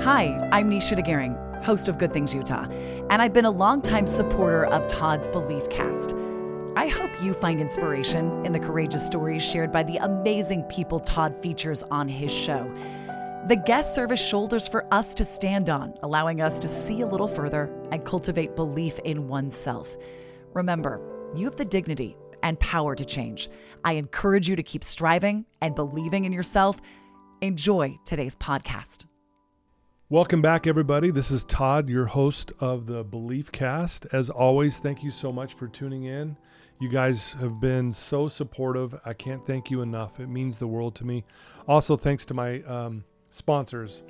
Hi, I'm Nisha DeGaring, host of Good Things Utah, and I've been a longtime supporter of Todd's Beliefcast. I hope you find inspiration in the courageous stories shared by the amazing people Todd features on his show. The guests serve as shoulders for us to stand on, allowing us to see a little further and cultivate belief in oneself. Remember, you have the dignity and power to change. I encourage you to keep striving and believing in yourself. Enjoy today's podcast. Welcome back, everybody. This is Todd, your host of the Beliefcast. As always, thank you so much for tuning in. You guys have been so supportive. I can't thank you enough. It means the world to me. Also, thanks to my sponsors.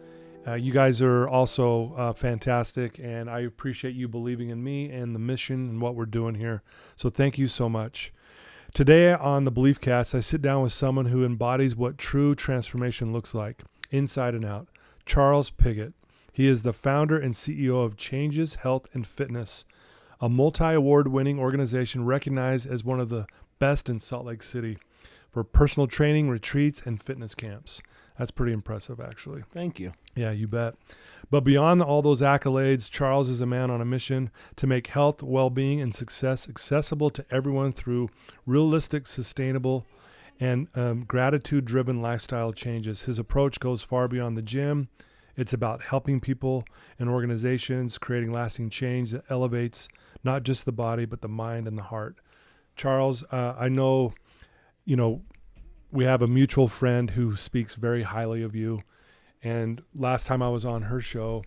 You guys are also fantastic, and I appreciate you believing in me and the mission and what we're doing here. So thank you so much. Today on the Beliefcast, I sit down with someone who embodies what true transformation looks like, inside and out. Charles Pigott. He is the founder and CEO of Changes Health and Fitness, a multi-award-winning organization recognized as one of the best in Salt Lake City for personal training, retreats, and fitness camps. That's pretty impressive, actually. Thank you. Yeah, you bet. But beyond all those accolades, Charles is a man on a mission to make health, well-being, and success accessible to everyone through realistic, sustainable, and gratitude-driven lifestyle changes. His approach goes far beyond the gym. It's about helping people and organizations, creating lasting change that elevates not just the body, but the mind and the heart. Charles, I know, we have a mutual friend who speaks very highly of you. And last time I was on her show,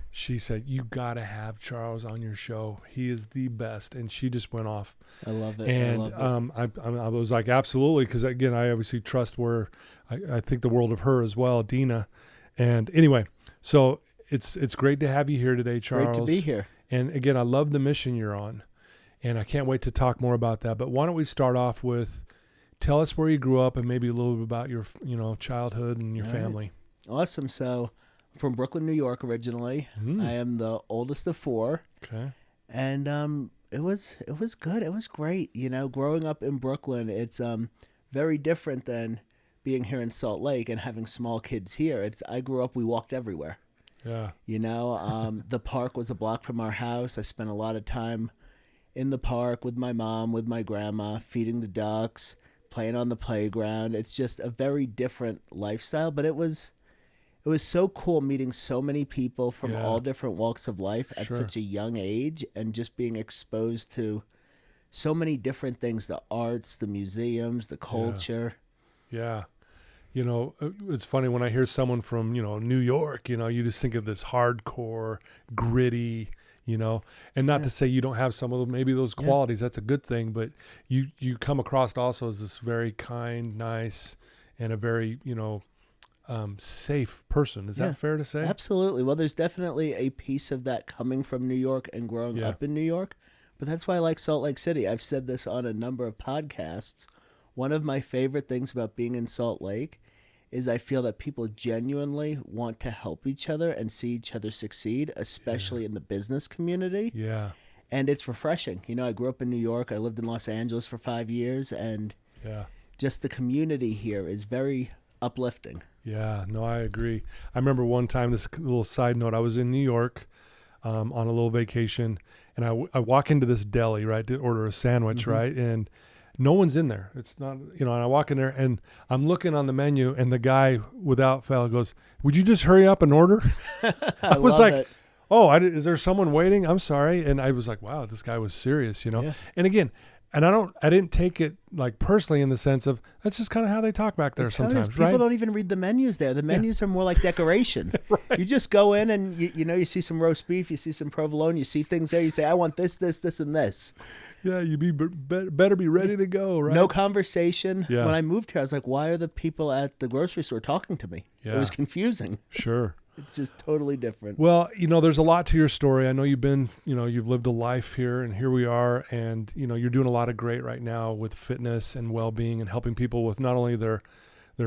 she said, you got to have Charles on your show. He is the best. And she just went off. I love it. And I was like, absolutely. Because again, I obviously trust I think the world of her as well, Dina. And anyway, so it's great to have you here today, Charles. Great to be here. And again, I love the mission you're on. And I can't wait to talk more about that. But why don't we start off with, tell us where you grew up and maybe a little bit about your, childhood and your family. Awesome. So I'm from Brooklyn, New York originally. I am the oldest of four. Okay. And it was good. It was great. Growing up in Brooklyn, it's very different than being here in Salt Lake and having small kids here. I grew up, we walked everywhere. Yeah. The park was a block from our house. I spent a lot of time in the park with my mom, with my grandma, feeding the ducks, playing on the playground. It's just a very different lifestyle, but it was so cool meeting so many people from all different walks of life at such a young age and just being exposed to so many different things, the arts, the museums, the culture. Yeah. It's funny when I hear someone from, New York, you just think of this hardcore, gritty, and not to say you don't have some of maybe those qualities. That's a good thing. But you come across also as this very kind, nice, and a very, safe person. Is that fair to say? Absolutely. Well, there's definitely a piece of that coming from New York and growing up in New York. But that's why I like Salt Lake City. I've said this on a number of podcasts. One of my favorite things about being in Salt Lake is I feel that people genuinely want to help each other and see each other succeed, especially in the business community. Yeah. And it's refreshing. I grew up in New York. I lived in Los Angeles for 5 years. And just the community here is very uplifting. Yeah, no, I agree. I remember one time, this little side note, I was in New York on a little vacation, and I walk into this deli, right, to order a sandwich, right, and no one's in there. It's not, and I walk in there, and I'm looking on the menu, and the guy, without fail, goes, would you just hurry up and order? I was like, it. Oh, is there someone waiting? I'm sorry. And I was like, wow, this guy was serious, And again, and I didn't take it like personally in the sense of that's just kind of how they talk back there sometimes, right? People don't even read the menus there. The menus are more like decoration. Right. You just go in and you see some roast beef, you see some provolone, you see things there. You say, I want this, and this. Yeah, you better be ready to go, right? No conversation. Yeah. When I moved here, I was like, why are the people at the grocery store talking to me? Yeah. It was confusing. Sure. It's just totally different. Well, there's a lot to your story. I know you've been, you've lived a life here, and here we are, and, you're doing a lot of great right now with fitness and well-being and helping people with not only their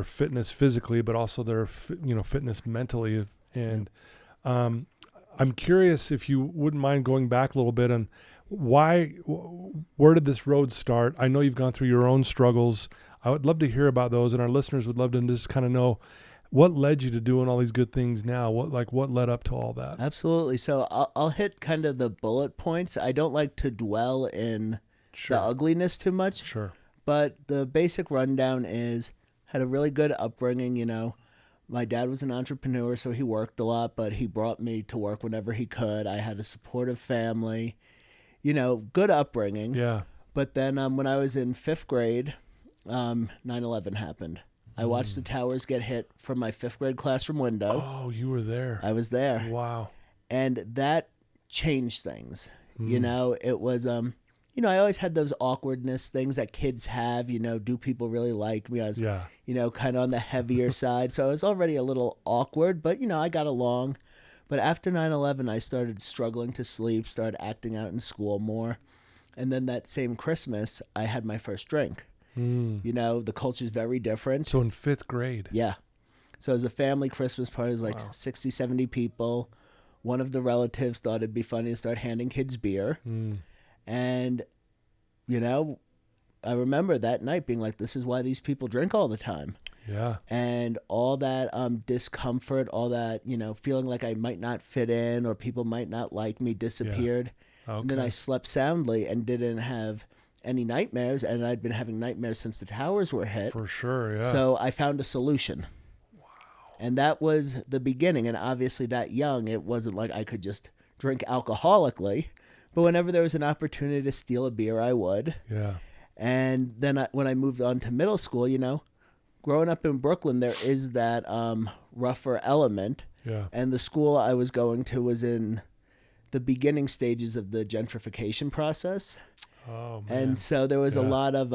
fitness physically, but also their, fitness mentally. And I'm curious if you wouldn't mind going back a little bit on where did this road start? I know you've gone through your own struggles. I would love to hear about those, and our listeners would love to just kind of know What led you to doing all these good things now? What led up to all that? Absolutely. So I'll hit kind of the bullet points. I don't like to dwell in Sure. the ugliness too much, Sure. but the basic rundown is had a really good upbringing. My dad was an entrepreneur, so he worked a lot, but he brought me to work whenever he could. I had a supportive family, good upbringing. Yeah. But then when I was in fifth grade, 9/11 happened. I watched the towers get hit from my fifth grade classroom window. Oh, you were there. I was there. Wow. And that changed things. It was, I always had those awkwardness things that kids have, do people really like me? I was, Yeah. kind of on the heavier side. So I was already a little awkward, but, I got along. But after 9/11, I started struggling to sleep, started acting out in school more. And then that same Christmas, I had my first drink. The culture's very different. So in fifth grade. Yeah. So it was a family Christmas party. It was like 60, 70 people. One of the relatives thought it'd be funny to start handing kids beer. And, I remember that night being like, this is why these people drink all the time. Yeah. And all that discomfort, all that, feeling like I might not fit in or people might not like me disappeared. Okay. And then I slept soundly and didn't have any nightmares. And I'd been having nightmares since the towers were hit. For sure, yeah. So I found a solution. Wow. And that was the beginning. And obviously that young, it wasn't like I could just drink alcoholically. But whenever there was an opportunity to steal a beer, I would. Yeah. And then when I moved on to middle school, growing up in Brooklyn, there is that rougher element. Yeah. And the school I was going to was in the beginning stages of the gentrification process. Oh, man. And so there was a lot of,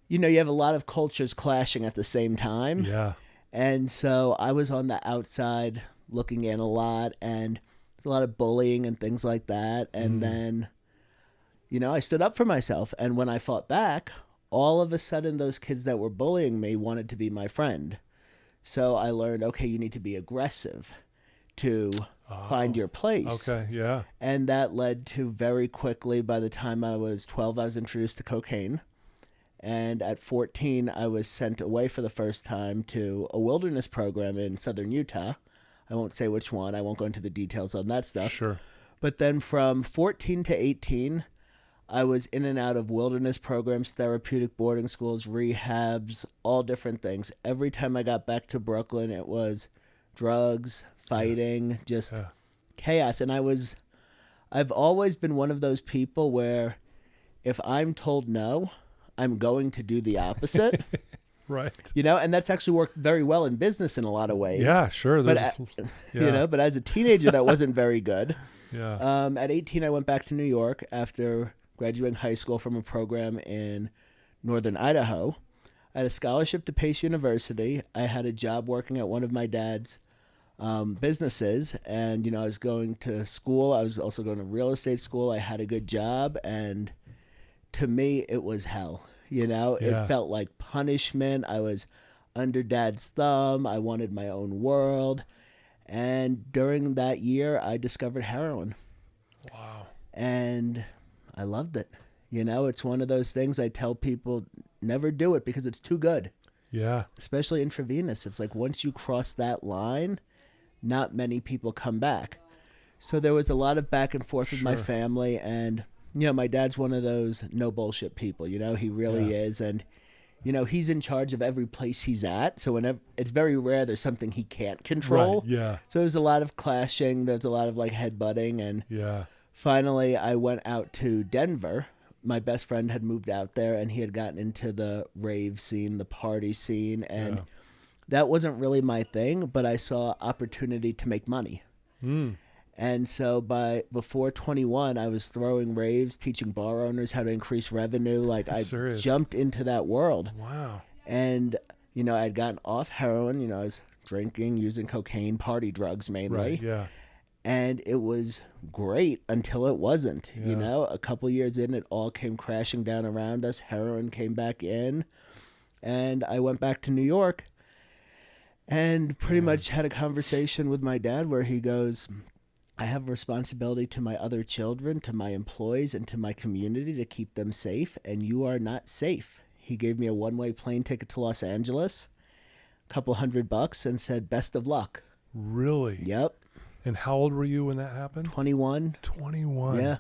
you have a lot of cultures clashing at the same time. Yeah. And so I was on the outside looking in a lot, and there's a lot of bullying and things like that. And then, I stood up for myself. And when I fought back, all of a sudden those kids that were bullying me wanted to be my friend. So I learned, okay, you need to be aggressive to find your place. Okay, yeah. And that led to very quickly, by the time I was 12, I was introduced to cocaine. And at 14, I was sent away for the first time to a wilderness program in southern Utah. I won't say which one. I won't go into the details on that stuff. Sure. But then from 14 to 18, I was in and out of wilderness programs, therapeutic boarding schools, rehabs, all different things. Every time I got back to Brooklyn, it was drugs, fighting, just chaos. And I've always been one of those people where if I'm told no, I'm going to do the opposite. Right. And that's actually worked very well in business in a lot of ways. Yeah, sure. But but as a teenager, that wasn't very good. Yeah. At 18, I went back to New York after graduating high school from a program in northern Idaho. I had a scholarship to Pace University. I had a job working at one of my dad's businesses, and I was going to school. I was also going to real estate school. I had a good job, and to me, it was hell. It felt like punishment. I was under dad's thumb. I wanted my own world. And during that year, I discovered heroin. Wow. And I loved it. It's one of those things I tell people, never do it because it's too good. Yeah. Especially intravenous. It's like once you cross that line, not many people come back. So there was a lot of back and forth with my family, and my dad's one of those no bullshit people, he really is. And, he's in charge of every place he's at. So whenever it's very rare there's something he can't control. Right, yeah. So there's a lot of clashing. There's a lot of like headbutting. And finally I went out to Denver. My best friend had moved out there, and he had gotten into the rave scene, the party scene. And that wasn't really my thing, but I saw opportunity to make money. And so before 21, I was throwing raves, teaching bar owners how to increase revenue. Like I jumped into that world. Wow. And, I'd gotten off heroin. I was drinking, using cocaine, party drugs mainly. Right, yeah. And it was great until it wasn't. A couple years in, it all came crashing down around us. Heroin came back in. And I went back to New York and pretty much had a conversation with my dad where he goes, I have a responsibility to my other children, to my employees, and to my community to keep them safe, and you are not safe. He gave me a one-way plane ticket to Los Angeles, couple $100 and said, best of luck. Really? Yep. And how old were you when that happened? 21. 21. Yeah.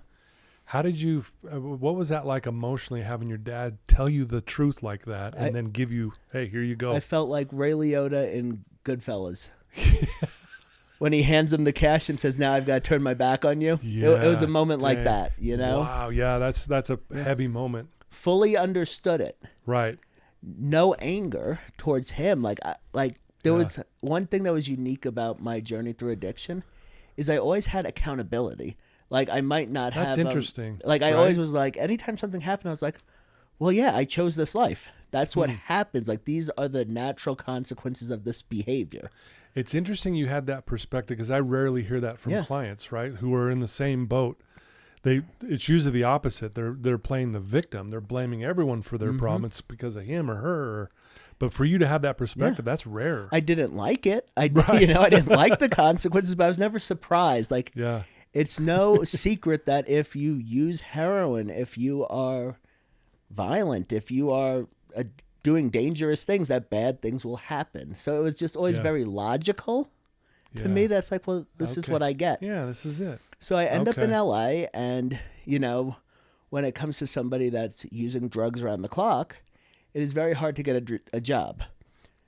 How did you, what was that like emotionally, having your dad tell you the truth like that and then give you, hey, here you go? I felt like Ray Liotta in Goodfellas. When he hands him the cash and says, now I've got to turn my back on you. Yeah, It was a moment like that, you know? Wow. Yeah. That's a heavy moment. Fully understood it. Right. No anger towards him. There was one thing that was unique about my journey through addiction is I always had accountability. Like I might not have. That's interesting. I always was like, anytime something happened, I was like, well, yeah, I chose this life. That's what happens. Like these are the natural consequences of this behavior. It's interesting you had that perspective because I rarely hear that from clients, right? Who are in the same boat. It's usually the opposite. They're playing the victim. They're blaming everyone for their problem. It's because of him or her. But for you to have that perspective, that's rare. I didn't like it. I didn't like the consequences, but I was never surprised. It's no secret that if you use heroin, if you are violent, if you are doing dangerous things, that bad things will happen. So it was just always very logical. To me, that's like, well, this is what I get. Yeah, this is it. So I end up in LA, and, when it comes to somebody that's using drugs around the clock, it is very hard to get a job.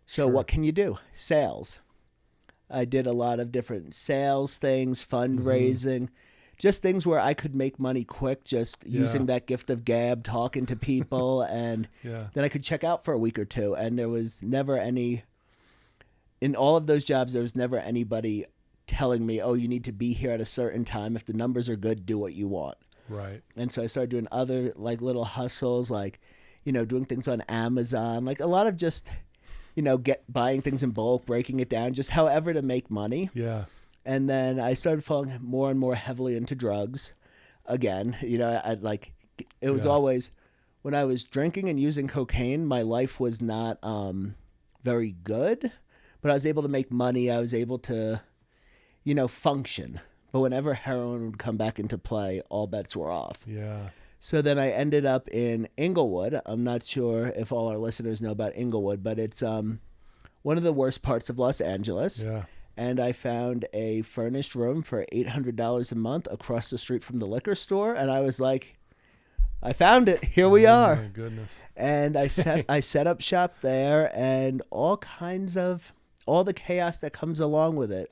So what can you do? Sales. I did a lot of different sales things, fundraising, just things where I could make money quick, just using that gift of gab, talking to people, and then I could check out for a week or two. And there was never in all of those jobs, there was never anybody telling me, oh, you need to be here at a certain time. If the numbers are good, do what you want. Right. And so I started doing other little hustles, doing things on Amazon, a lot of just, buying things in bulk, breaking it down, just however to make money. Yeah. And then I started falling more and more heavily into drugs again. It was always, when I was drinking and using cocaine, my life was not very good, but I was able to make money. I was able to, function. But whenever heroin would come back into play, all bets were off. Yeah. So then I ended up in Inglewood. I'm not sure if all our listeners know about Inglewood, but it's one of the worst parts of Los Angeles. Yeah. And I found a furnished room for $800 a month across the street from the liquor store. And I was like, I found it. Here we are. Oh, my goodness. And I set up shop there, and all the chaos that comes along with it.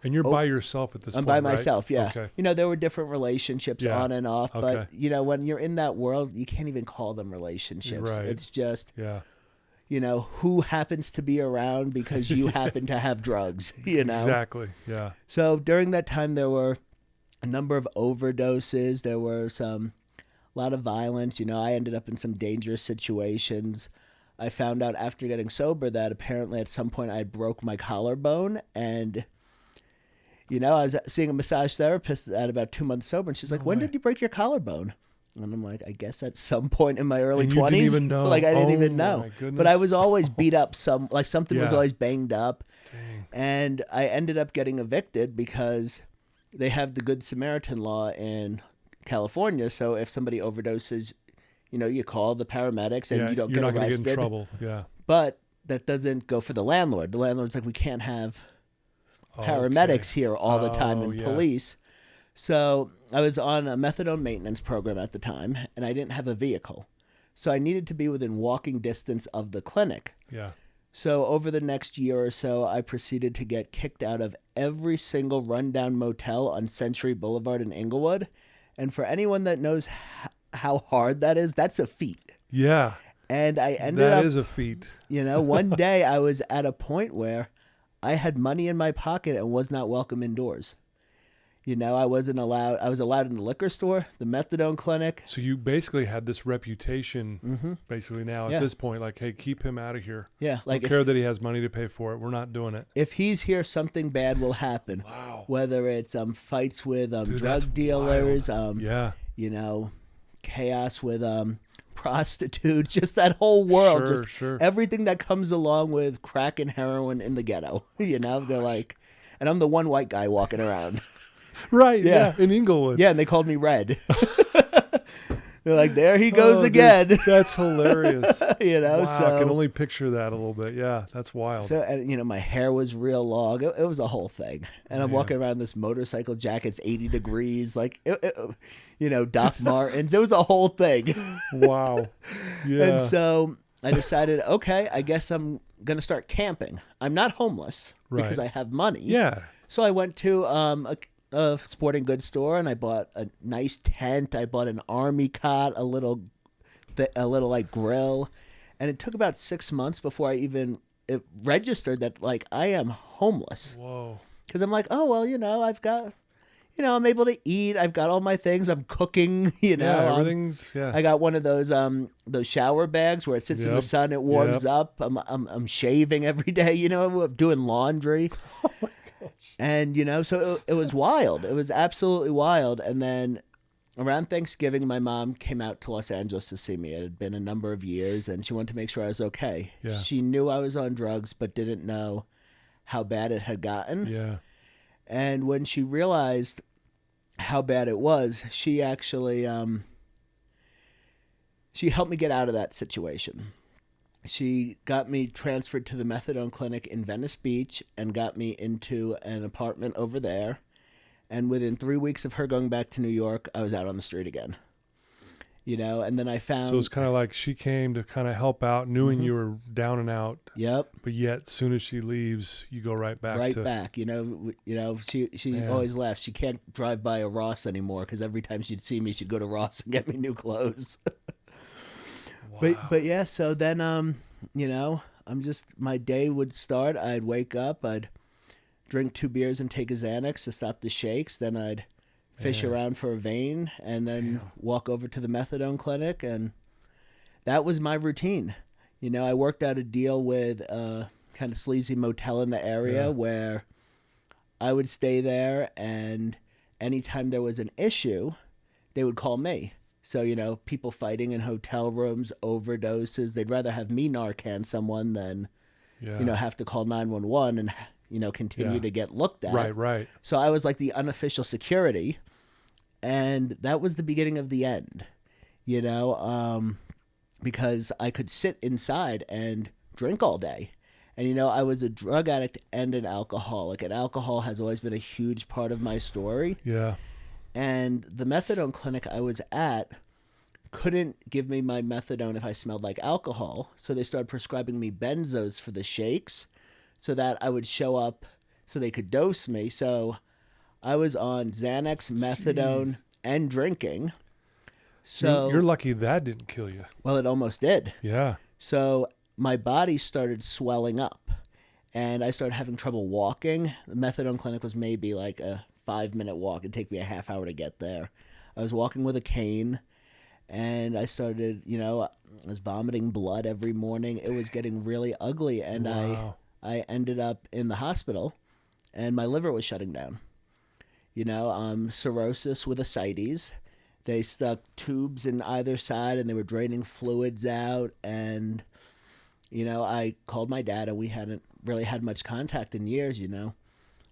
And you're by yourself at this point, I'm by right? myself, yeah. Okay. There were different relationships on and off, but, Okay. When you're in that world, you can't even call them relationships. Right. It's just, Yeah. who happens to be around because you happen to have drugs, Exactly, yeah. So during that time, there were a number of overdoses. There were a lot of violence. I ended up in some dangerous situations. I found out after getting sober that apparently at some point I broke my collarbone, and I was seeing a massage therapist at about 2 months sober, and she's like, when did you break your collarbone? And I'm like, I guess at some point in my early 20s. Didn't even know. I didn't even know. My goodness. But I was always beat up. Something was always banged up. Dang. And I ended up getting evicted because they have the Good Samaritan law in California. So if somebody overdoses, you call the paramedics and you don't get arrested. You're not going to get in trouble. Yeah. But that doesn't go for the landlord. The landlord's like, we can't have paramedics here all the time and police. So I was on a methadone maintenance program at the time, and I didn't have a vehicle. So I needed to be within walking distance of the clinic. Yeah. So over the next year or so, I proceeded to get kicked out of every single rundown motel on Century Boulevard in Inglewood. And for anyone that knows how hard that is, that's a feat. Yeah. And I ended up... That is a feat. One day I was at a point where I had money in my pocket and was not welcome indoors. I wasn't allowed. I was allowed in the liquor store, the methadone clinic. So you basically had this reputation, basically now at this point, like, hey, keep him out of here. Yeah, don't care that he has money to pay for it. We're not doing it. If he's here, something bad will happen. Wow. Whether it's fights with Dude, drug dealers, yeah, chaos with prostitutes, just that whole world, Sure. Everything that comes along with crack and heroin in the ghetto. They're like, and I'm the one white guy walking around. Right, yeah, in Inglewood. Yeah, and they called me Red. They're like, there he goes Dude, again. that's hilarious. Wow, I can only picture that a little bit. Yeah, that's wild. So, and, my hair was real long. It was a whole thing. And I'm walking around this motorcycle jacket. It's 80 degrees. Like, Doc Martens. It was a whole thing. Wow. Yeah. And so I decided, okay, I guess I'm going to start camping. I'm not homeless because I have money. Yeah. So I went to a sporting goods store and I bought a nice tent. I bought an army cot, a little like grill. And it took about 6 months before I even registered that like I am homeless. Whoa. Because I'm like, oh, well, I've got, I'm able to eat. I've got all my things. I'm cooking, Yeah, everything's, I got one of those shower bags where it sits in the sun. It warms up. I'm shaving every day, I'm doing laundry. Oh my gosh. And, so it was wild. It was absolutely wild. And then around Thanksgiving, my mom came out to Los Angeles to see me. It had been a number of years, and she wanted to make sure I was okay. Yeah. She knew I was on drugs, but didn't know how bad it had gotten. Yeah. And when she realized how bad it was, she actually she helped me get out of that situation. She got me transferred to the methadone clinic in Venice Beach and got me into an apartment over there. And within 3 weeks of her going back to New York, I was out on the street again. And then I found... So it's kind of like she came to kind of help out, knowing you were down and out. Yep. But yet, as soon as she leaves, you go right back. Back. She always laughs. She can't drive by a Ross anymore because every time she'd see me, she'd go to Ross and get me new clothes. Wow. But yeah, so then, my day would start. I'd wake up, I'd drink 2 beers and take a Xanax to stop the shakes. Then I'd fish around for a vein and then walk over to the methadone clinic. And that was my routine. I worked out a deal with a kind of sleazy motel in the area where I would stay there, and anytime there was an issue, they would call me. So, people fighting in hotel rooms, overdoses, they'd rather have me Narcan someone than, have to call 911 and, continue to get looked at. Right. So I was like the unofficial security, and that was the beginning of the end, because I could sit inside and drink all day. And, I was a drug addict and an alcoholic, and alcohol has always been a huge part of my story. Yeah. And the methadone clinic I was at couldn't give me my methadone if I smelled like alcohol. So they started prescribing me benzos for the shakes so that I would show up so they could dose me. So I was on Xanax, methadone, and drinking. So you're lucky that didn't kill you. Well, it almost did. Yeah. So my body started swelling up, and I started having trouble walking. The methadone clinic was maybe like a 5-minute walk. It'd take me a half hour to get there. I was walking with a cane, and I started, I was vomiting blood every morning. It was getting really ugly, and Wow. I ended up in the hospital, and my liver was shutting down. Cirrhosis with ascites. They stuck tubes in either side, and they were draining fluids out, and, I called my dad, and we hadn't really had much contact in years,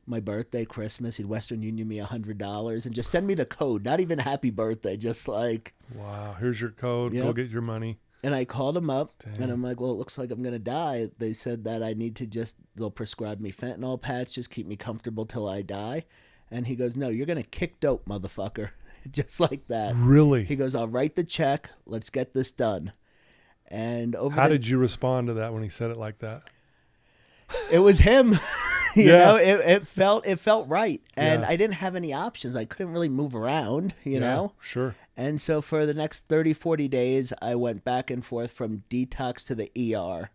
My birthday, Christmas, he'd Western Union me $100 and just send me the code. Not even happy birthday, just like... Wow, here's your code. Go get your money. And I called him up, Damn. and I'm like, well, it looks like I'm going to die. They said that I need to they'll prescribe me fentanyl patch, just keep me comfortable till I die. And he goes, no, you're going to kick dope, motherfucker. Just like that. Really? He goes, I'll write the check. Let's get this done. And How did you respond to that when he said it like that? It was him. You Yeah. know, it felt right. And Yeah. I didn't have any options. I couldn't really move around, you know? Sure. And so for the next 30, 40 days, I went back and forth from detox to the ER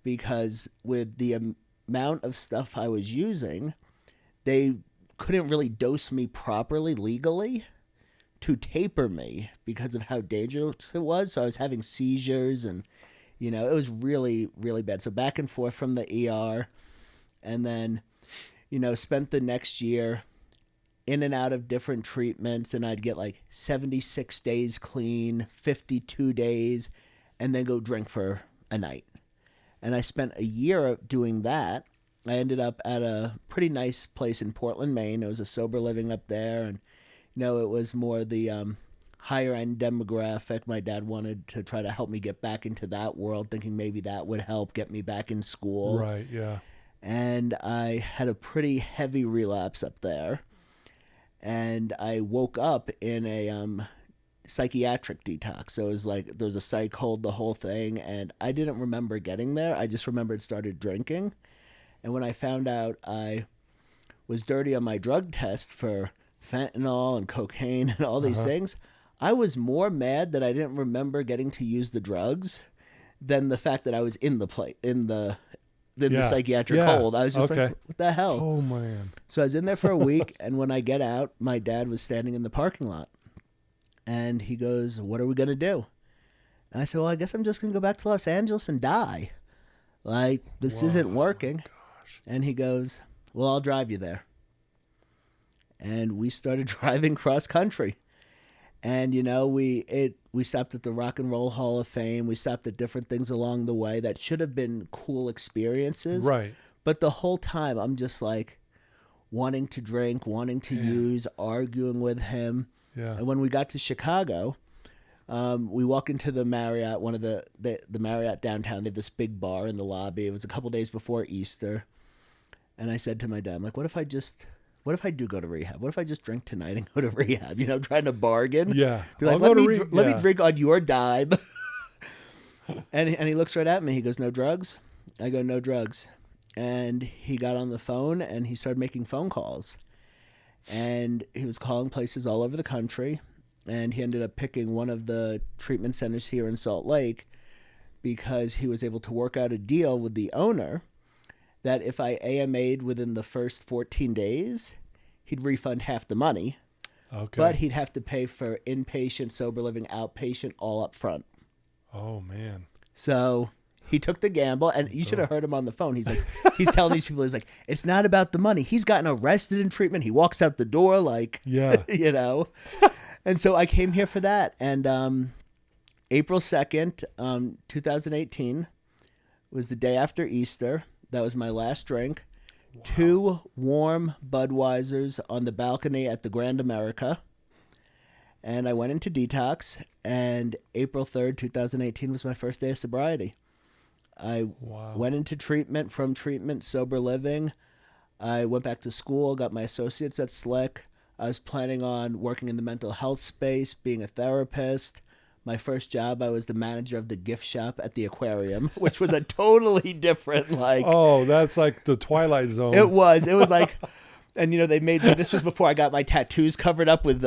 because with the amount of stuff I was using, they couldn't really dose me properly legally to taper me because of how dangerous it was. So I was having seizures and, you know, it was really, really bad. So back and forth from the ER, and then, you know, spent the next year in and out of different treatments, and I'd get like 76 days clean, 52 days, and then go drink for a night. And I spent a year doing that. I ended up at a pretty nice place in Portland, Maine. It was a sober living up there, and, you know, it was more the higher end demographic. My dad wanted to try to help me get back into that world, thinking maybe that would help get me back in school. Right, yeah. And I had a pretty heavy relapse up there. And I woke up in a psychiatric detox. So it was like there was a psych hold, the whole thing. And I didn't remember getting there. I just remembered started drinking. And when I found out I was dirty on my drug test for fentanyl and cocaine and all these things, I was more mad that I didn't remember getting to use the drugs than the fact that I was in the psychiatric hold. I was just like, what the hell? Oh, man. So I was in there for a week, and when I get out, my dad was standing in the parking lot. And he goes, what are we going to do? And I said, well, I guess I'm just going to go back to Los Angeles and die. Like, this isn't working. Gosh. And he goes, well, I'll drive you there. And we started driving cross country. And, you know, we stopped at the Rock and Roll Hall of Fame. We stopped at different things along the way that should have been cool experiences. Right. But the whole time, I'm just like wanting to drink, wanting to use, arguing with him. Yeah. And when we got to Chicago, we walk into the Marriott, one of the Marriott downtown. They have this big bar in the lobby. It was a couple days before Easter. And I said to my dad, I'm like, what if I do go to rehab? What if I just drink tonight and go to rehab? You know, trying to bargain. Yeah. Be like, let me drink on your dime. and he looks right at me. He goes, no drugs? I go, no drugs. And he got on the phone and he started making phone calls. And he was calling places all over the country. And he ended up picking one of the treatment centers here in Salt Lake because he was able to work out a deal with the owner that if I AMA'd within the first 14 days, he'd refund half the money. Okay. But he'd have to pay for inpatient, sober living, outpatient, all up front. Oh, man. So he took the gamble, and you should have heard him on the phone. He's like, he's telling these people, he's like, it's not about the money. He's gotten arrested in treatment. He walks out the door like, you know. And so I came here for that. And April 2nd, 2018 was the day after Easter. That was my last drink. Wow. 2 warm Budweisers on the balcony at the Grand America. And I went into detox. And April 3rd, 2018 was my first day of sobriety. I went into treatment, from treatment, sober living. I went back to school, got my associates at Slick. I was planning on working in the mental health space, being a therapist. My first job, I was the manager of the gift shop at the aquarium, which was a totally different, like... Oh, that's like the Twilight Zone. It was like... And, you know, they made me... This was before I got my tattoos covered up with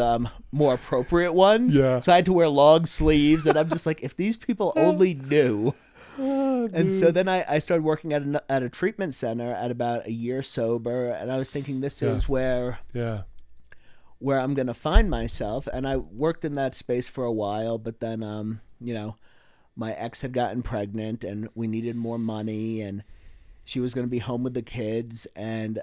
more appropriate ones. Yeah. So I had to wear long sleeves, and I'm just like, if these people only knew... And so then I started working at a treatment center at about a year sober, and I was thinking this is where I'm going to find myself. And I worked in that space for a while, but then, you know, my ex had gotten pregnant and we needed more money, and she was going to be home with the kids, and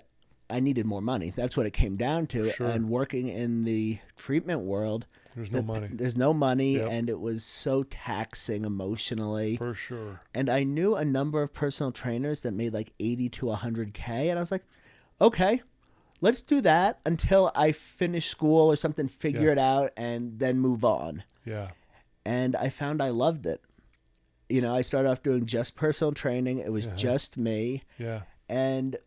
I needed more money. That's what it came down to. Sure. And working in the treatment world, there's no money. There's no money, and it was so taxing emotionally. For sure. And I knew a number of personal trainers that made like 80 to 100K, and I was like, okay, let's do that until I finish school or something, figure it out, and then move on. Yeah. And I found I loved it. You know, I started off doing just personal training. It was just me. Yeah. And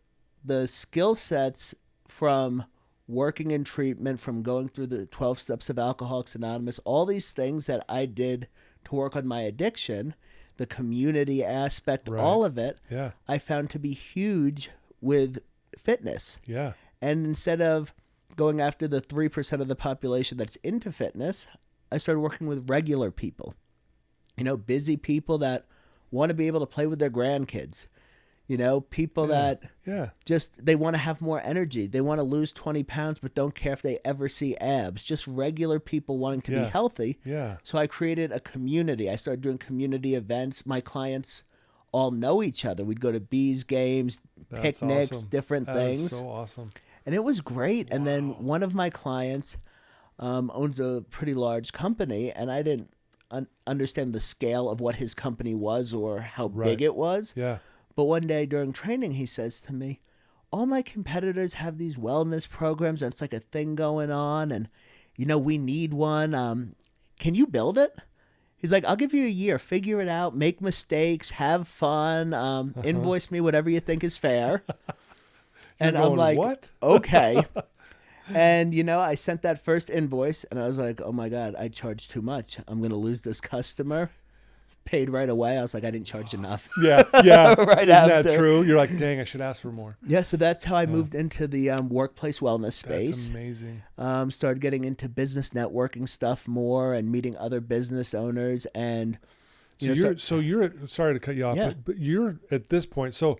the skill sets from working in treatment, from going through the 12 steps of Alcoholics Anonymous, all these things that I did to work on my addiction, the community aspect, all of it, I found to be huge with fitness. Yeah. And instead of going after the 3% of the population that's into fitness, I started working with regular people. You know, busy people that want to be able to play with their grandkids. You know, people that just, they want to have more energy. They want to lose 20 pounds, but don't care if they ever see abs. Just regular people wanting to be healthy. Yeah. So I created a community. I started doing community events. My clients all know each other. We'd go to bees games, picnics, different things. That's so awesome. And it was great. Wow. And then one of my clients owns a pretty large company, and I didn't understand the scale of what his company was or how big it was. Yeah. But one day during training, he says to me, all my competitors have these wellness programs, and it's like a thing going on, and, you know, we need one. can you build it? He's like, I'll give you a year, figure it out, make mistakes, have fun, invoice me whatever you think is fair. And I'm like, what? Okay. And, I sent that first invoice and I was like, oh my God, I charged too much. I'm going to lose this customer. Paid right away. I was like, I didn't charge enough. Yeah. Right Isn't after. that true? You're like, dang, I should ask for more. Yeah, so that's how I moved into the workplace wellness space. That's amazing. Started getting into business networking stuff more and meeting other business owners. And you're sorry to cut you off, Yeah. but you're at this point. So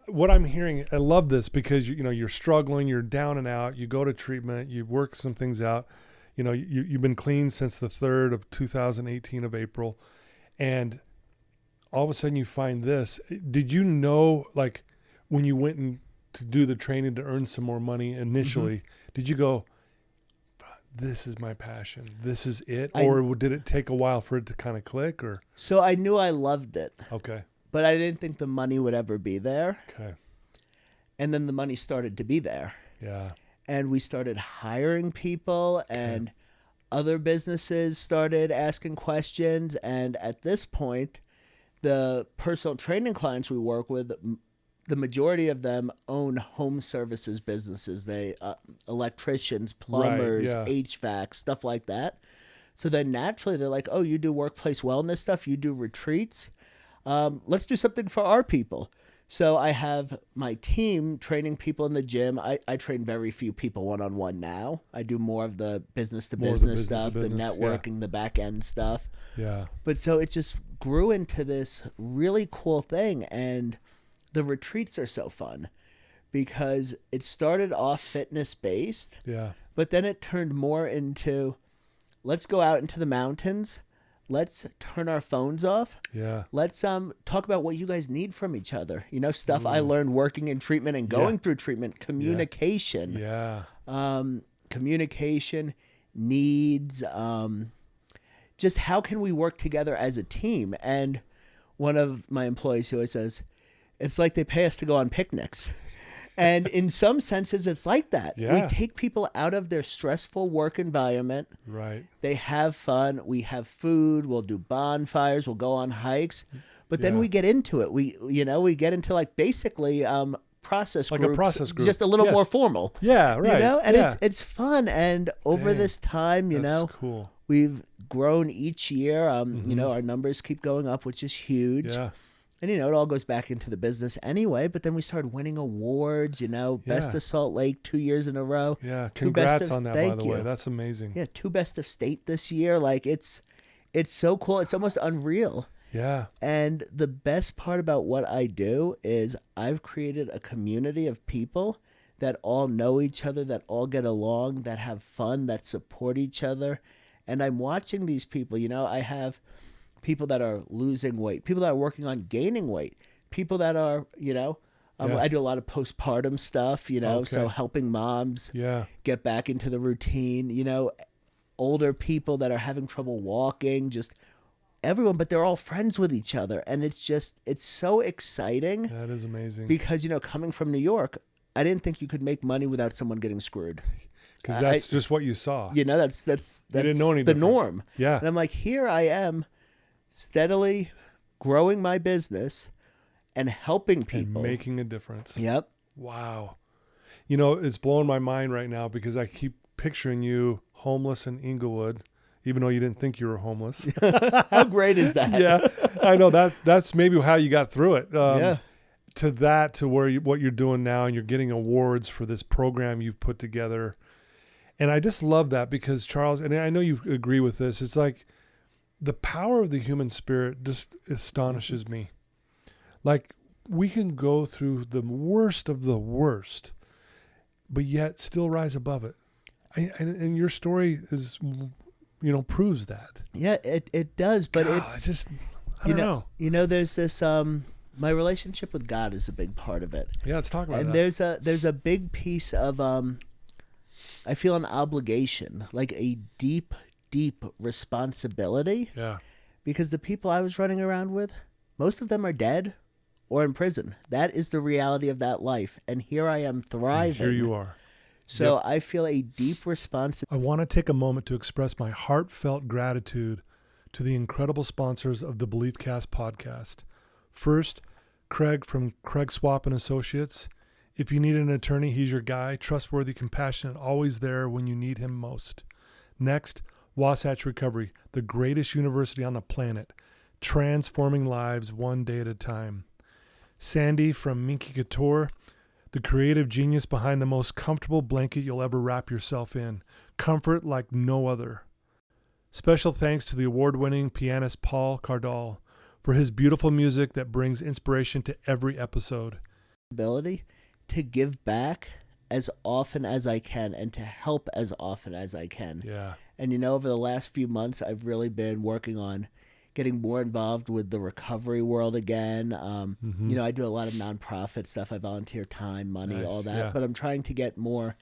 what I'm hearing, I love this because you're struggling, you're down and out, you go to treatment, you work some things out. You've been clean since the 3rd of 2018 of April. And all of a sudden you find this. Did you know, like, when you went in to do the training to earn some more money initially, did you go, this is my passion, this is it? Or did it take a while for it to kind of click? Or So I knew I loved it. Okay. But I didn't think the money would ever be there. Okay. And then the money started to be there. Yeah. And we started hiring people and other businesses started asking questions. And at this point, the personal training clients we work with, the majority of them own home services businesses. They electricians, plumbers, Right, HVAC, stuff like that. So then naturally they're like, oh, you do workplace wellness stuff, you do retreats. Let's do something for our people. So I have my team training people in the gym. I train very few people one-on-one now. I do more of the business-to-business stuff, the networking, the back-end stuff. Yeah. But so it just grew into this really cool thing. And the retreats are so fun because it started off fitness-based. Yeah. But then it turned more into, let's go out into the mountains. Let's turn our phones off. Yeah. Let's talk about what you guys need from each other. Stuff I learned working in treatment and going through treatment. Communication. Yeah. Communication, needs. Just how can we work together as a team? And one of my employees who always says, it's like they pay us to go on picnics. And in some senses, it's like that. Yeah. We take people out of their stressful work environment. Right. They have fun. We have food. We'll do bonfires. We'll go on hikes. But then we get into it. We get into like basically process like groups. A process group. Just a little more formal. Yeah, right. And it's fun. And over this time, That's cool. we've grown each year. Our numbers keep going up, which is huge. Yeah. And, it all goes back into the business anyway. But then we started winning awards, Best of Salt Lake 2 years in a row. Yeah. Congrats on that, by the way. That's amazing. Yeah. 2 Best of State this year. Like, it's so cool. It's almost unreal. Yeah. And the best part about what I do is I've created a community of people that all know each other, that all get along, that have fun, that support each other. And I'm watching these people. I have people that are losing weight, people that are working on gaining weight, people that are, I do a lot of postpartum stuff, so helping moms get back into the routine, older people that are having trouble walking, just everyone, but they're all friends with each other. And it's so exciting. That is amazing. Because, coming from New York, I didn't think you could make money without someone getting screwed. Because that's just what you saw. That's you didn't know any the different. norm. Yeah. And I'm like, here I am steadily growing my business and helping people. And making a difference. Yep. Wow. It's blowing my mind right now because I keep picturing you homeless in Inglewood, even though you didn't think you were homeless. How great is that? Yeah. I know that's maybe how you got through it. Yeah. To where what you're doing now, and you're getting awards for this program you've put together. And I just love that because, Charles, and I know you agree with this, it's like the power of the human spirit just astonishes me. Like, we can go through the worst of the worst, but yet still rise above it. And your story is, proves that. Yeah, it does. But God, I don't know. There's this, my relationship with God is a big part of it. Yeah, let's talk about and that. there's a big piece of, I feel an obligation, like a deep responsibility. Yeah. Because the people I was running around with, most of them are dead or in prison. That is the reality of that life. And here I am thriving. Here you are. So Yep. I feel a deep responsibility. I want to take a moment to express my heartfelt gratitude to the incredible sponsors of the Beliefcast podcast. First, Craig from Craig Swapp and Associates. If you need an attorney, he's your guy. Trustworthy, compassionate, always there when you need him most. Next, Wasatch Recovery, the greatest university on the planet, transforming lives one day at a time. Sandy from Minky Couture, the creative genius behind the most comfortable blanket you'll ever wrap yourself in. Comfort like no other. Special thanks to the award-winning pianist Paul Cardall for his beautiful music that brings inspiration to every episode. To give back as often as I can and to help as often as I can. Yeah. And over the last few months, I've really been working on getting more involved with the recovery world again. I do a lot of nonprofit stuff. I volunteer time, money, Nice, all that. yeah. But I'm trying to get more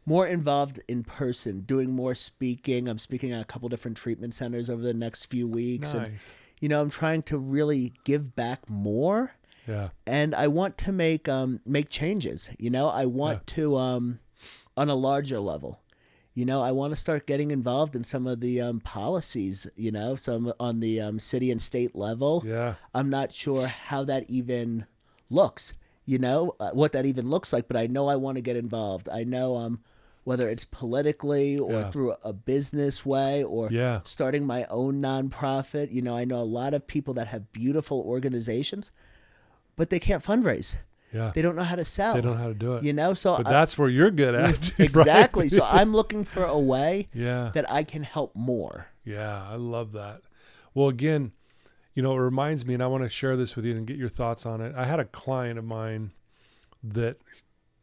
involved in person, doing more speaking. I'm speaking at a couple different treatment centers over the next few weeks. Nice. And, I'm trying to really give back more. Yeah. And I want to make changes. I want to, on a larger level. I want to start getting involved in some of the policies, some on the city and state level. Yeah. I'm not sure how that even looks, what that even looks like, but I know I want to get involved. I know whether it's politically or through a business way or starting my own nonprofit. I know a lot of people that have beautiful organizations, but they can't fundraise. Yeah. They don't know how to sell. They don't know how to do it. So but that's where you're good at. Exactly. Right? So I'm looking for a way Yeah. that I can help more. Yeah, I love that. Well, again, it reminds me, and I want to share this with you and get your thoughts on it. I had a client of mine that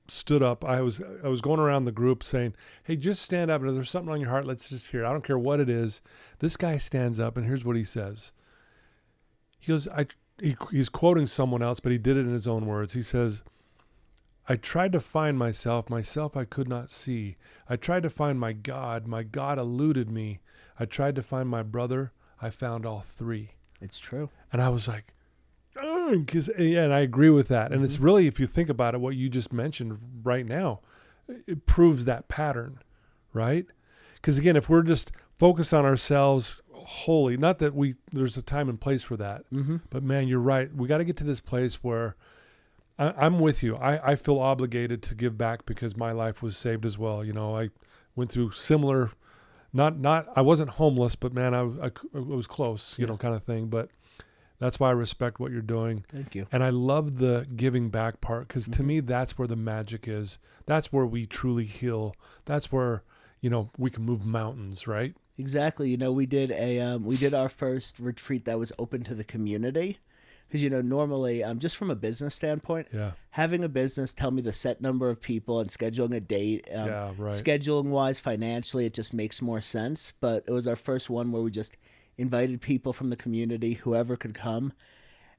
stood up. I was going around the group saying, hey, just stand up. And if there's something on your heart, let's just hear it. I don't care what it is. This guy stands up, and here's what he says. He goes, he's quoting someone else, but he did it in his own words. He says, I tried to find myself I could not see. I tried to find my God eluded me. I tried to find my brother, I found all three. It's true. And I was like, and I agree with that. And it's really, if you think about it, what you just mentioned right now, it proves that pattern, right? Because again, if we're just focused on ourselves wholly, not that there's a time and place for that, but man, you're right. We got to get to this place where I'm with you. I feel obligated to give back because my life was saved as well. I went through similar, I wasn't homeless, but man, I was close, kind of thing. But that's why I respect what you're doing. Thank you. And I love the giving back part because to me, that's where the magic is. That's where we truly heal. That's where, we can move mountains, right? Exactly. We did our first retreat that was open to the community. Because, normally, just from a business standpoint, having a business tell me the set number of people and scheduling a date, right. Scheduling-wise, financially, it just makes more sense. But it was our first one where we just invited people from the community, whoever could come.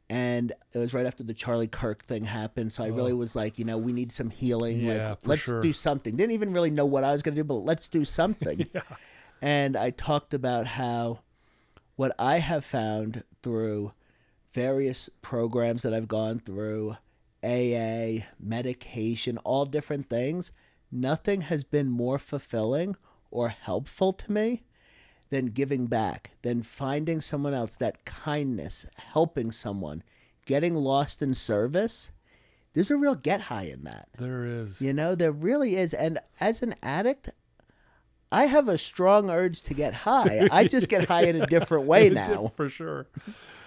And it was right after the Charlie Kirk thing happened. So I really was like, we need some healing. Yeah, let's do something. Didn't even really know what I was going to do, but let's do something. And I talked about how what I have found through various programs that I've gone through, AA, medication, all different things, nothing has been more fulfilling or helpful to me than giving back, than finding someone else, that kindness, helping someone, getting lost in service. There's a real get high in that. There is. There really is. And as an addict, I have a strong urge to get high. I just get high in a different way now. For sure.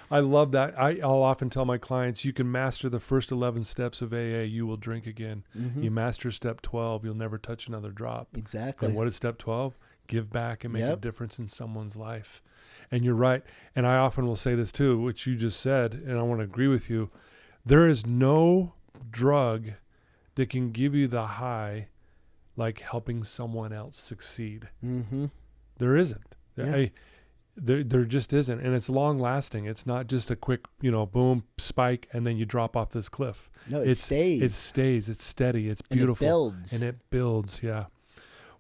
I love that. I'll often tell my clients, you can master the first 11 steps of AA, you will drink again. You master step 12, you'll never touch another drop. Exactly. And what is step 12? Give back and make a difference in someone's life. And you're right. And I often will say this too, which you just said, and I want to agree with you. There is no drug that can give you the high like helping someone else succeed. There isn't. There just isn't. And it's long lasting. It's not just a quick, boom, spike, and then you drop off this cliff. No, it stays. It stays. It's steady. It's beautiful. And it builds. Yeah.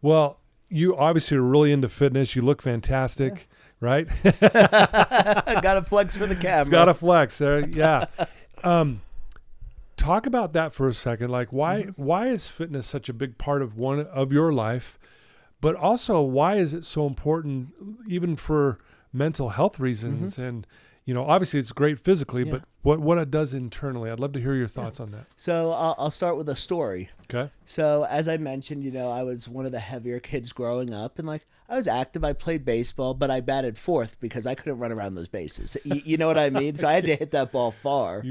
Well, you obviously are really into fitness. You look fantastic, right? Got to flex for the camera. It's got to flex. Yeah. Todd, talk about that for a second. Like why is fitness such a big part of one of your life, but also why is it so important even for mental health reasons? And, obviously it's great physically, but what it does internally. I'd love to hear your thoughts on that. So I'll start with a story. Okay. So as I mentioned, I was one of the heavier kids growing up, and I was active. I played baseball, but I batted fourth because I couldn't run around those bases. You know what I mean? So I had to hit that ball far.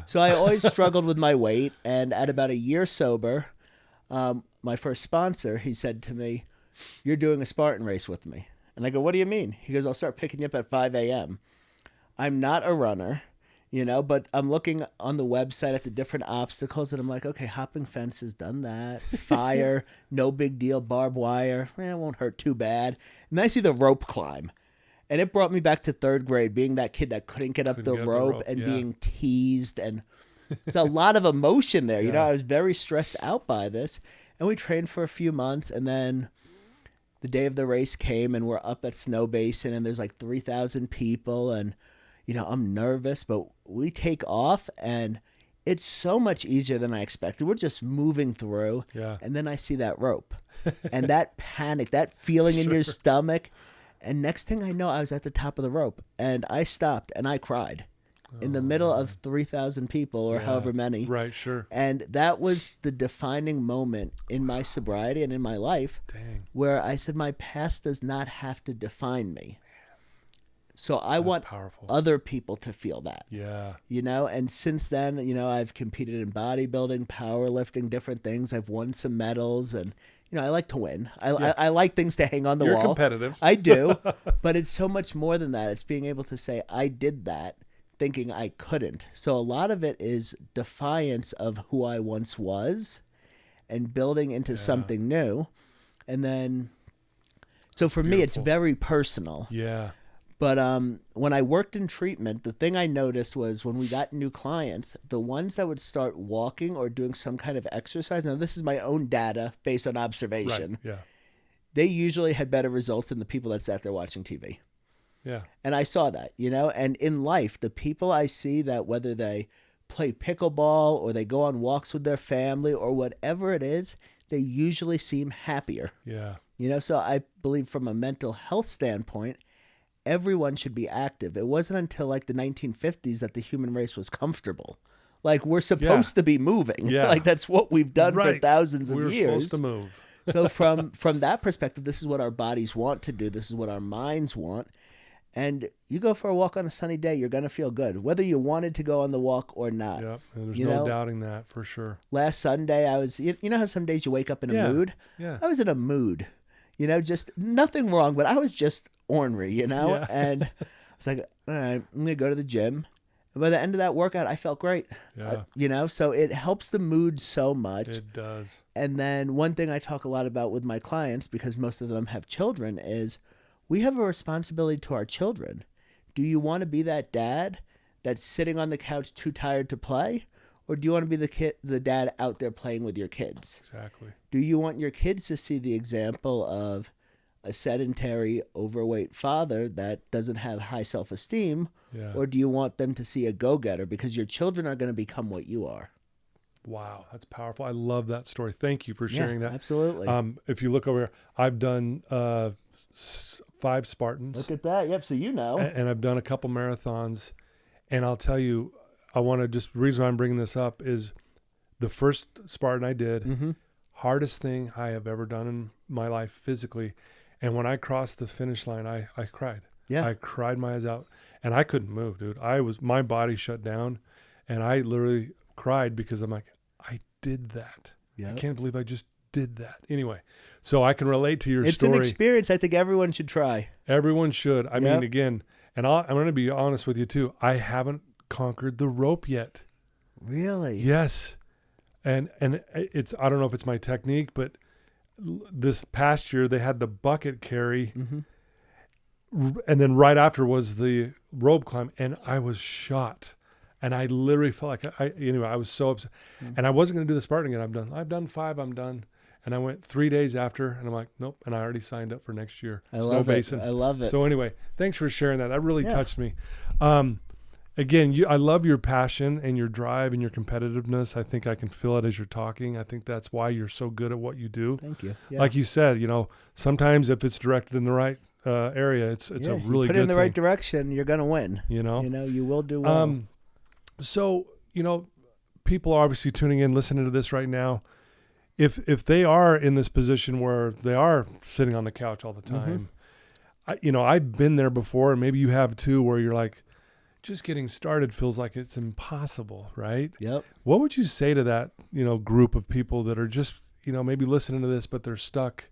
So I always struggled with my weight, and at about a year sober, my first sponsor, he said to me, "You're doing a Spartan race with me." And I go, "What do you mean?" He goes, "I'll start picking you up at 5 a.m. I'm not a runner, but I'm looking on the website at the different obstacles, and I'm like, okay, hopping fences, done that. Fire, no big deal. Barbed wire, it won't hurt too bad. And then I see the rope climb. And it brought me back to third grade, being that kid that couldn't get up the rope and being teased. And it's a lot of emotion there. I was very stressed out by this. And we trained for a few months, and then the day of the race came, and we're up at Snow Basin, and there's like 3,000 people, and I'm nervous, but we take off, and it's so much easier than I expected. We're just moving through, and then I see that rope, and that panic, that feeling in your stomach, and next thing I know, I was at the top of the rope, and I stopped, and I cried in the middle of 3,000 people, or however many. Right, sure. And that was the defining moment in my sobriety and in my life, where I said, my past does not have to define me. So I want other people to feel that. And since then, I've competed in bodybuilding, powerlifting, different things. I've won some medals, and, I like to win. I like things to hang on the wall. You're competitive. I do. But it's so much more than that. It's being able to say, I did that, thinking I couldn't. So a lot of it is defiance of who I once was and building into something new. And then, so for me, it's very personal. But when I worked in treatment, the thing I noticed was when we got new clients, the ones that would start walking or doing some kind of exercise, now this is my own data based on observation, they usually had better results than the people that sat there watching TV. And I saw that, and in life, the people I see that whether they play pickleball or they go on walks with their family or whatever it is, they usually seem happier. So I believe from a mental health standpoint, everyone should be active. It wasn't until like the 1950s that the human race was comfortable. Like we're supposed to be moving. Like that's what we've done for thousands of years. We're supposed to move. So from that perspective, this is what our bodies want to do. This is what our minds want. And you go for a walk on a sunny day, you're going to feel good, whether you wanted to go on the walk or not. And there's no doubting that for sure. Last Sunday, I was, you know how some days you wake up in a mood? I was in a mood. Just nothing wrong, but I was just ornery, and I was like, all right, I'm going to go to the gym. And by the end of that workout, I felt great, so it helps the mood so much. It does. And then one thing I talk a lot about with my clients, because most of them have children, is we have a responsibility to our children. Do you want to be that dad that's sitting on the couch too tired to play? Or do you want to be the dad out there playing with your kids? Exactly. Do you want your kids to see the example of a sedentary, overweight father that doesn't have high self-esteem? Or do you want them to see a go-getter? Because your children are going to become what you are. Wow, that's powerful. I love that story. Thank you for sharing that. Absolutely. If you look over here, I've done 5 Spartans. Look at that. Yep, so And I've done a couple marathons. And I'll tell you, the reason I'm bringing this up is the first Spartan I did, hardest thing I have ever done in my life physically. And when I crossed the finish line, I cried. I cried my eyes out, and I couldn't move, dude. My body shut down, and I literally cried because I'm like, I did that. I can't believe I just did that. Anyway, so I can relate to your story. It's an experience I think everyone should try. Everyone should. I mean, again, and I'm going to be honest with you too. I haven't conquered the rope yet. Really? Yes. And it's, I don't know if it's my technique, but this past year they had the bucket carry, and then right after was the rope climb, and I was shot. And I literally felt like I was so upset. And I wasn't going to do the Spartan again. I've done 5, I'm done. And I went 3 days after, and I'm like, nope. And I already signed up for next year. Snow Basin. I love it. So anyway, thanks for sharing that. That really touched me. again, I love your passion and your drive and your competitiveness. I think I can feel it as you're talking. I think that's why you're so good at what you do. Thank you. Yeah. Like you said, sometimes if it's directed in the right area, it's a really you put good it in the thing. right direction, you're going to win. You will do well. So, people are obviously tuning in, listening to this right now. If they are in this position where they are sitting on the couch all the time, I've been there before, and maybe you have too, where you're like, just getting started feels like it's impossible, right? Yep. What would you say to that, group of people that are just, maybe listening to this, but they're stuck,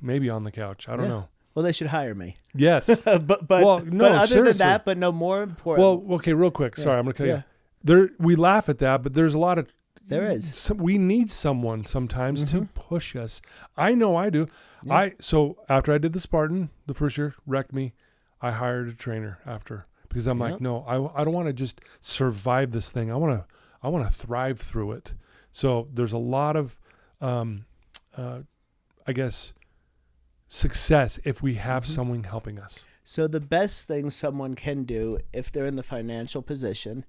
maybe on the couch? I don't know. Well, they should hire me. Yes. but other seriously. than that, but no more important. Well, okay, real quick. Sorry, I'm going to cut you. We laugh at that, but there's a lot of. There is. We need someone sometimes to push us. I know I do. Yeah. So after I did the Spartan, the first year, wrecked me, I hired a trainer after, because I'm like, no, I don't want to just survive this thing. I want to thrive through it. So there's a lot of, I guess, success if we have someone helping us. So the best thing someone can do if they're in the financial position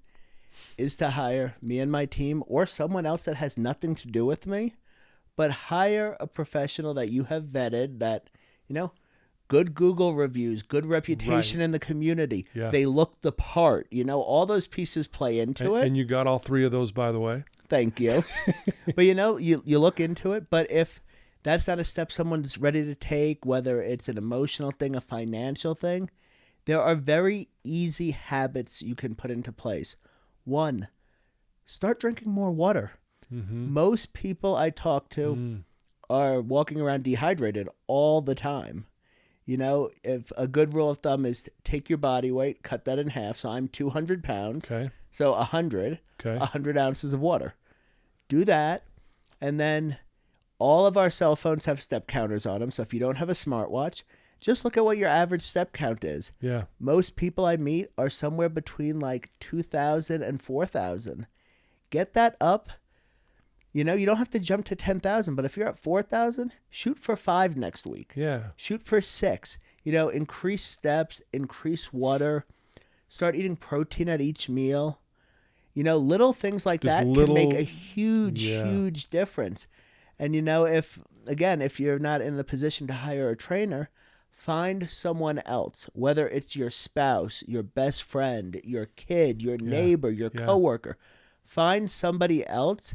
is to hire me and my team, or someone else that has nothing to do with me, but hire a professional that you have vetted, that, good Google reviews, good reputation in the community. Yeah. They look the part, all those pieces play into it. And you got all three of those, by the way. Thank you. But you look into it, but if that's not a step someone's ready to take, whether it's an emotional thing, a financial thing, there are very easy habits you can put into place. 1, start drinking more water. Most people I talk to are walking around dehydrated all the time. If a good rule of thumb is take your body weight, cut that in half. So I'm 200 pounds. Okay. So 100 ounces of water. Do that. And then all of our cell phones have step counters on them. So if you don't have a smartwatch, just look at what your average step count is. Yeah. Most people I meet are somewhere between like 2,000 and 4,000. Get that up. You don't have to jump to 10,000, but if you're at 4,000, shoot for 5 next week. Yeah. Shoot for 6. Increase steps, increase water, start eating protein at each meal. Little things like that can make a huge difference. And if you're not in the position to hire a trainer, find someone else, whether it's your spouse, your best friend, your kid, your neighbor, your coworker. Find somebody else,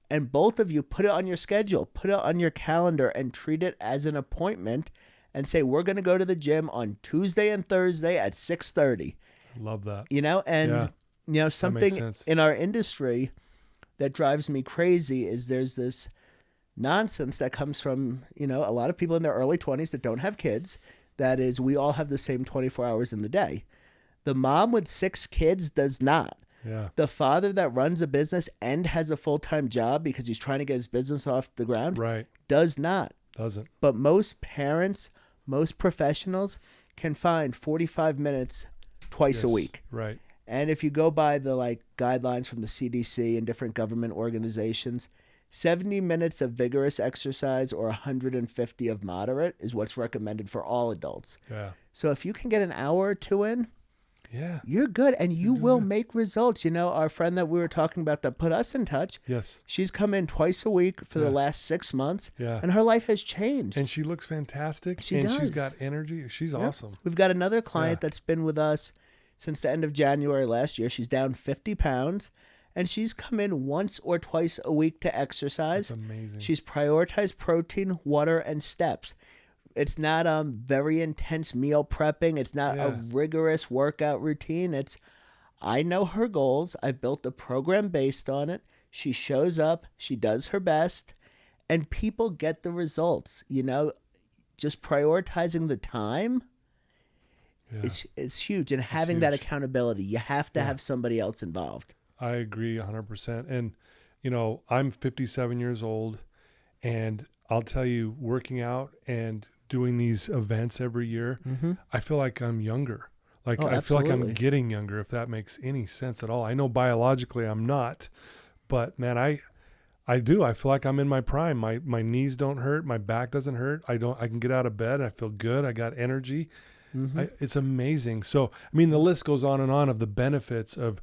and both of you put it on your schedule, put it on your calendar, and treat it as an appointment, and say, we're going to go to the gym on Tuesday and Thursday at 6:30. Love that. Something in our industry that drives me crazy is there's this nonsense that comes from, a lot of people in their early 20s that don't have kids. That is, we all have the same 24 hours in the day. The mom with 6 kids does not. Yeah. The father that runs a business and has a full-time job because he's trying to get his business off the ground does not. Doesn't. But most parents, most professionals can find 45 minutes twice a week. Right. And if you go by the guidelines from the CDC and different government organizations, 70 minutes of vigorous exercise or 150 of moderate is what's recommended for all adults. Yeah. So if you can get an hour or 2 in, you're good, and you will make results. Our friend that we were talking about that put us in touch, she's come in twice a week for the last 6 months, and her life has changed. And she looks fantastic. She's got energy. She's awesome. We've got another client that's been with us since the end of January last year. She's down 50 pounds. And she's come in once or twice a week to exercise. That's amazing. She's prioritized protein, water, and steps. It's not very intense meal prepping. It's not a rigorous workout routine. I know her goals. I've built a program based on it. She shows up. She does her best. And people get the results. Just prioritizing the time is huge. And having that accountability. You have to have somebody else involved. I agree 100%. And, I'm 57 years old, and I'll tell you, working out and doing these events every year, I feel like I'm younger. I feel like I'm getting younger, if that makes any sense at all. I know biologically I'm not, but man, I do. I feel like I'm in my prime. My knees don't hurt. My back doesn't hurt. I can get out of bed. I feel good. I got energy. It's amazing. So, I mean, the list goes on and on of the benefits of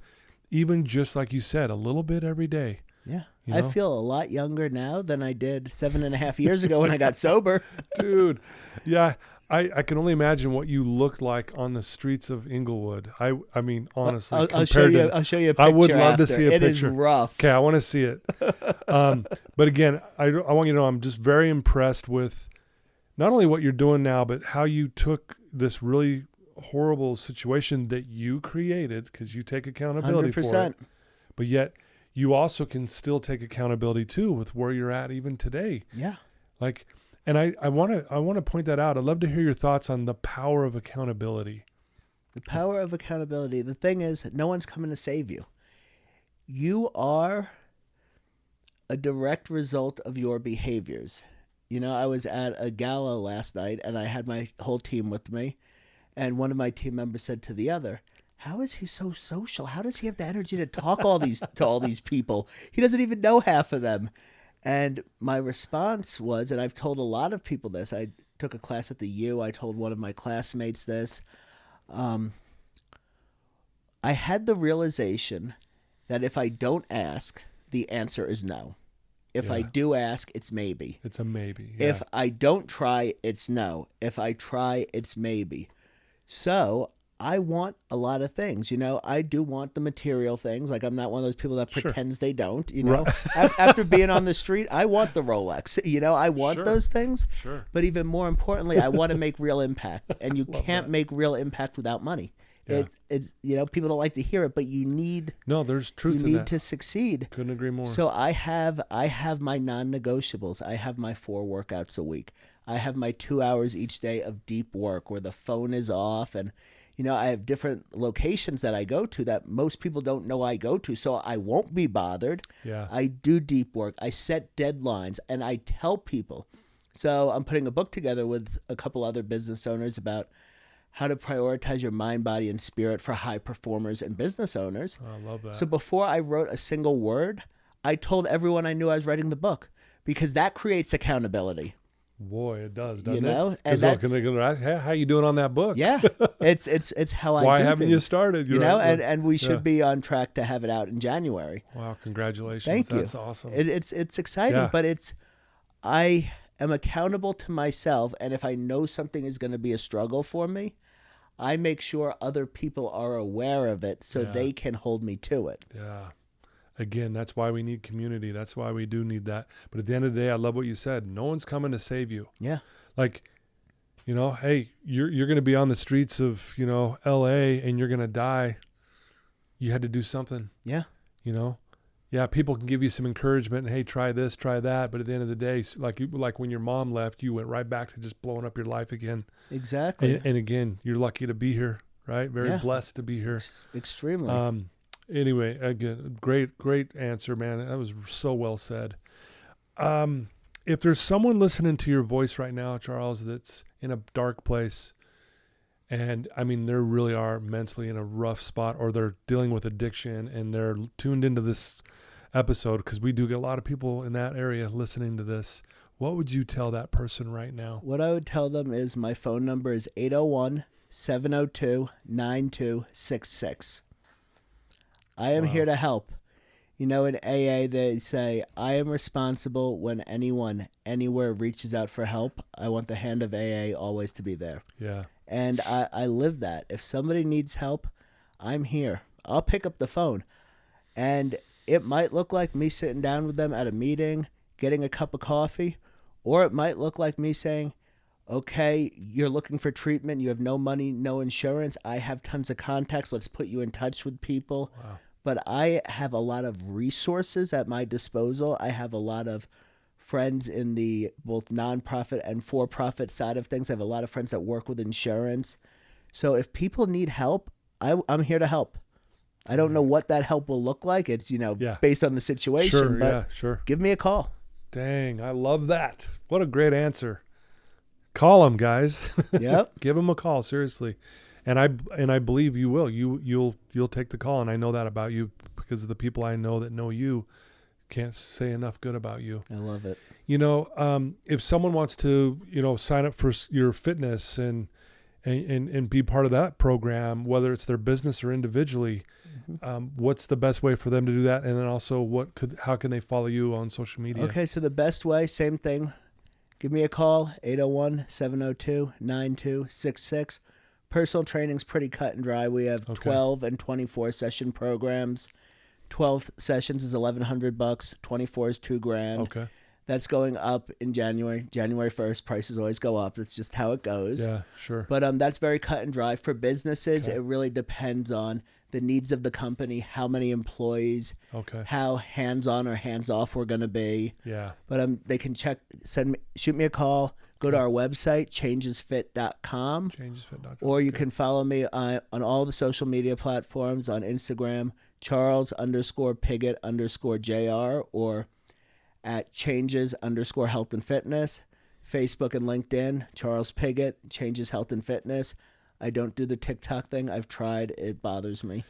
even just like you said, a little bit every day. Yeah. You I know? feel a lot younger now than I did 7.5 years ago when I got sober. Dude. Yeah. I can only imagine what you looked like on the streets of Inglewood. I mean, honestly, I'll show you a picture. I would love to after. see a It picture. is rough. Okay, I want to see it. But again, I want you to know I'm just very impressed with not only what you're doing now, but how you took this really horrible situation that you created, because you take accountability 100%. for it. But yet you also can still take accountability too with where you're at even today. Yeah. Like, and I want to point that out. I'd love to hear your thoughts on the power of accountability. The power of accountability. The thing is, no one's coming to save you. You are a direct result of your behaviors. You know, I was at a gala last night and I had my whole team with me. And one of my team members said to the other, "How is he so social? How does he have the energy to talk to all these people? He doesn't even know half of them." And my response was, and I've told a lot of people this, I took a class at the U, I told one of my classmates this, I had the realization that if I don't ask, the answer is no. If I do ask, it's maybe. It's a maybe. Yeah. If I don't try, it's no. If I try, it's maybe. So I want a lot of things. You know, I do want the material things. Like, I'm not one of those people that pretends they don't. You know, after being on the street, I want the Rolex. You know, I want those things. Sure. But even more importantly, I want to make real impact. And you can't make real impact without money. Yeah. It's you know, people don't like to hear it, but you need there's truth in that. you need to succeed. Couldn't agree more. So I have my non-negotiables. I have my 4 workouts a week. I have my 2 hours each day of deep work where the phone is off, and you know, I have different locations that I go to that most people don't know I go to, so I won't be bothered. Yeah. I do deep work. I set deadlines, and I tell people. So I'm putting a book together with a couple other business owners about how to prioritize your mind, body, and spirit for high performers and business owners. Oh, I love that. So before I wrote a single word, I told everyone I knew I was writing the book, because that creates accountability. Boy, it does, doesn't You know? it? And Because that's- they're going to ask, "Hey, how you doing on that book?" Yeah, it's how I Why do haven't things, you started? You You're know, right. and we should be on track to have it out in January. Wow, congratulations. Thank you. That's awesome. It's exciting, Yeah. but I am accountable to myself, and if I know something is going to be a struggle for me, I make sure other people are aware of it so they can hold me to it. Yeah. Again, that's why we need community. That's why we do need that. But at the end of the day, I love what you said. No one's coming to save you. Yeah. Like, you know, hey, you're going to be on the streets of, you know, LA and you're going to die. You had to do something. Yeah. You know? Yeah, people can give you some encouragement and, hey, try this, try that. But at the end of the day, like when your mom left, you went right back to just blowing up your life again. Exactly. And again, you're lucky to be here, right? Very blessed to be here. Extremely. Anyway, again, great answer, man. That was so well said. If there's someone listening to your voice right now, Charles, that's in a dark place, and I mean, they really are mentally in a rough spot, or they're dealing with addiction and they're tuned into this episode, because we do get a lot of people in that area listening to this, what would you tell that person right now? What I would tell them is my phone number is 801-702-9266. I am here to help. You know, in AA, they say, I am responsible when anyone, anywhere reaches out for help. I want the hand of AA always to be there. Yeah. And I live that. If somebody needs help, I'm here. I'll pick up the phone. And it might look like me sitting down with them at a meeting, getting a cup of coffee, or it might look like me saying, okay, you're looking for treatment, you have no money, no insurance, I have tons of contacts, let's put you in touch with people. Wow. But I have a lot of resources at my disposal. I have a lot of friends in the both nonprofit and for-profit side of things. I have a lot of friends that work with insurance. So if people need help, I'm here to help. I don't know what that help will look like. It's, based on the situation. Sure. Give me a call. Dang, I love that. What a great answer. Call them, guys. Yep. Give them a call, seriously. And I believe you will. You'll take the call, and I know that about you because of the people I know that know you. Can't say enough good about you. I love it. If someone wants to, sign up for your fitness and and be part of that program, whether it's their business or individually. What's the best way for them to do that? And then also how can they follow you on social media? Okay, so the best way, same thing. Give me a call, 801-702-9266. Personal training's pretty cut and dry. We have 12 and 24 session programs. 12 sessions is $1,100. 24 is $2,000. Okay. That's going up in January. January 1st, prices always go up. That's just how it goes. Yeah, sure. But that's very cut and dry. For businesses, it really depends on the needs of the company, how many employees, how hands-on or hands-off we're going to be. Yeah. But they can shoot me a call. Go to our website, changesfit.com. Changesfit.com. Or you can follow me on all the social media platforms on Instagram, Charles_Pigott_JR, or at changes_health and fitness. Facebook and LinkedIn, Charles Pigott, Changes Health and Fitness. I don't do the TikTok thing. I've tried. It bothers me.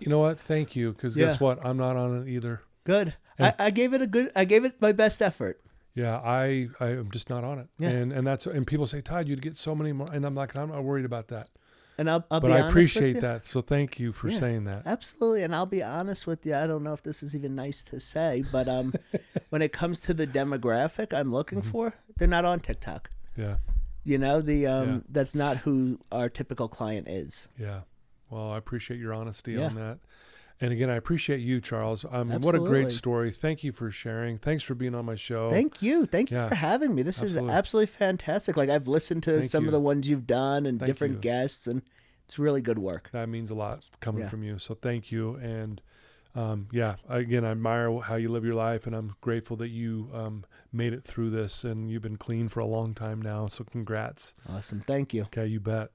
You know what? Thank you. Because guess what? I'm not on it either. Good. I gave it my best effort. Yeah, I'm just not on it. Yeah. And people say, Todd, you'd get so many more. And I'm like, I'm not worried about that. And I'll be honest with you. But I appreciate with you. that. So thank you for saying that. Absolutely. And I'll be honest with you. I don't know if this is even nice to say, but when it comes to the demographic I'm looking for, they're not on TikTok. Yeah. You know, that's not who our typical client is. Yeah. Well, I appreciate your honesty on that. And again, I appreciate you, Charles. What a great story. Thank you for sharing. Thanks for being on my show. Thank you. Thank you for having me. This is absolutely fantastic. Like, I've listened to some of the ones you've done and different guests, and it's really good work. That means a lot coming from you. So thank you. And again, I admire how you live your life, and I'm grateful that you made it through this, and you've been clean for a long time now. So congrats. Awesome. Thank you. Okay, you bet.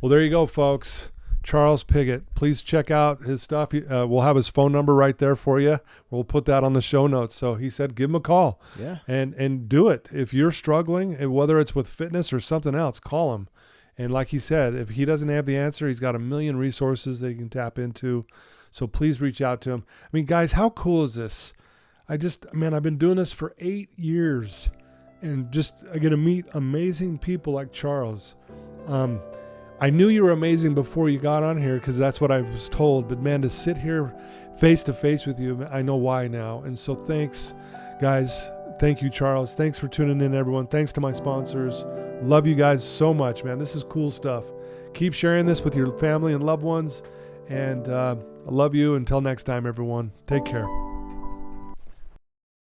Well, there you go, folks. Charles Pigott. Please check out his stuff. We'll have his phone number right there for you. We'll put that on the show notes. So he said, give him a call. Yeah. And do it. If you're struggling, whether it's with fitness or something else, call him. And like he said, if he doesn't have the answer, he's got a million resources that he can tap into. So please reach out to him. I mean, guys, how cool is this? I've been doing this for 8 years, and I get to meet amazing people like Charles. I knew you were amazing before you got on here because that's what I was told. But man, to sit here face to face with you, I know why now. And so thanks, guys. Thank you, Charles. Thanks for tuning in, everyone. Thanks to my sponsors. Love you guys so much, man. This is cool stuff. Keep sharing this with your family and loved ones. And I love you. Until next time, everyone. Take care.